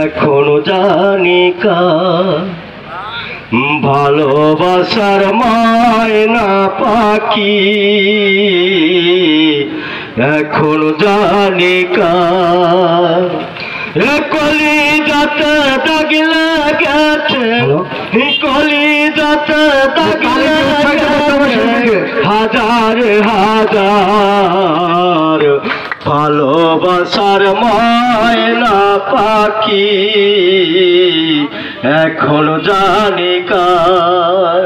এখনো জানি কার ভালোবাসার ময়না পাখি, এখনো জানি কার কলিজাতে দাগ লেগেছে, কলিজাতে দাগ লেগেছে হাজার হাজার ভালোবাসার ময়না পাখি, এখনো জানি কার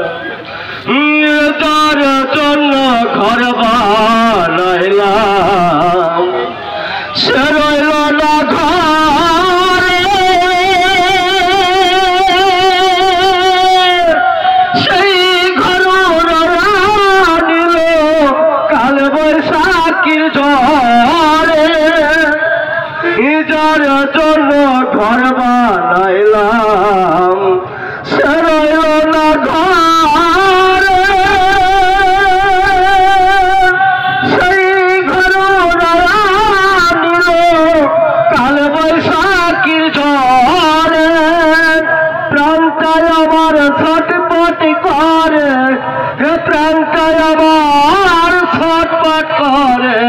যার জন্য ঘর বানাইলাম সে রইল না ঘরে, সেই ঘর নিল কাল বৈশাখীর ঝড়ে, যার জন্য ঘর বানাইলাম সে রইল না ঘরে, সেই ঘর নিল কাল বৈশাখীর ঝড়ে, প্রাণটায় আমার ছটপট করে, প্রাণটায় আমার ছটপট করে,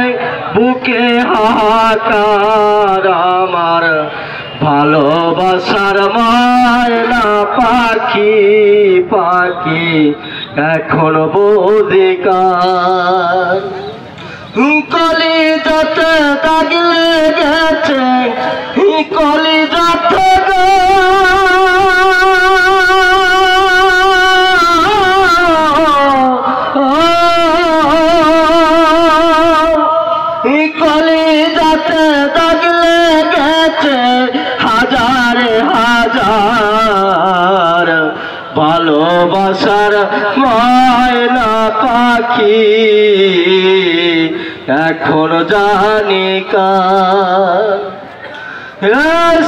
বুকে হাহাকার আমার ভালোবাসার ময়না পাখি, পাখি এখনো বুঝি কার কলিজাতে দাগ লেগেছে, কলিজাতে কলিজাতে দাগ লেগেছে হাজার হাজার ভালোবাসার ময়না পাখি, এখনো জানি কার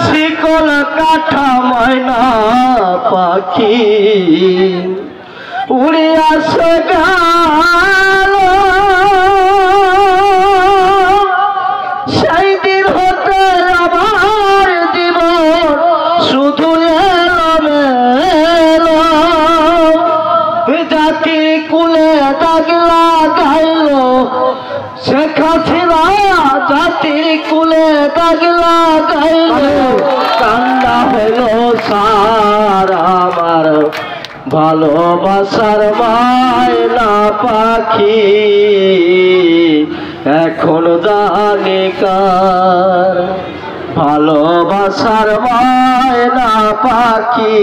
শিকল কাঠা ময়না পাখি উড়িয়া সে গেল, সেই দিন হতে আমার জীবন শুধু এলো জাতি কুলে দাগ লাগাইল, শেখ হাসিনা জাতির কুলে দাগ লাগাইল, কান্না হইল সার আমার ভালোবাসার ময়না পাখি, এখনো জানি কার ভালোবাসার ময়না পাখি,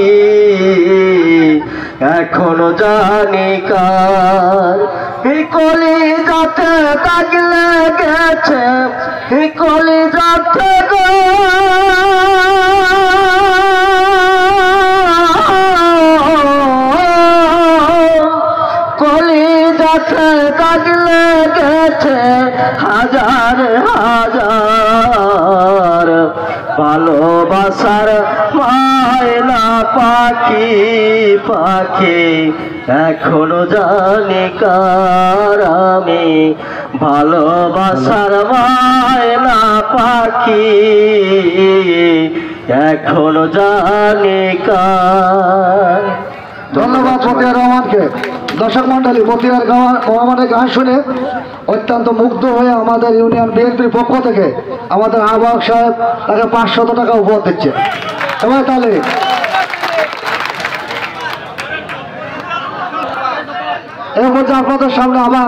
এখনো জানি কার কলিজাতে দাগ লেগেছে, কলিজাতে গো কলিজাতে দাগ লেগেছে হাজার হাজার ভালোবাসার ময়না পাখি, পাখি এখনো জানি কার আমি ভালোবাসার ময়না পাখি, এখনো জানি কার। ধন্যবাদ মতিয়ার রহমানকে। দর্শক মন্ডলী, মতিয়ার রহমানের গান শুনে অত্যন্ত মুগ্ধ হয়ে আমাদের ইউনিয়ন বিএনপির পক্ষ থেকে আমাদের আহ্বায়ক সাহেব তাকে 500 টাকা উপহার দিচ্ছে। সবাই তাহলে এর মধ্যে আপনাদের সামনে আবার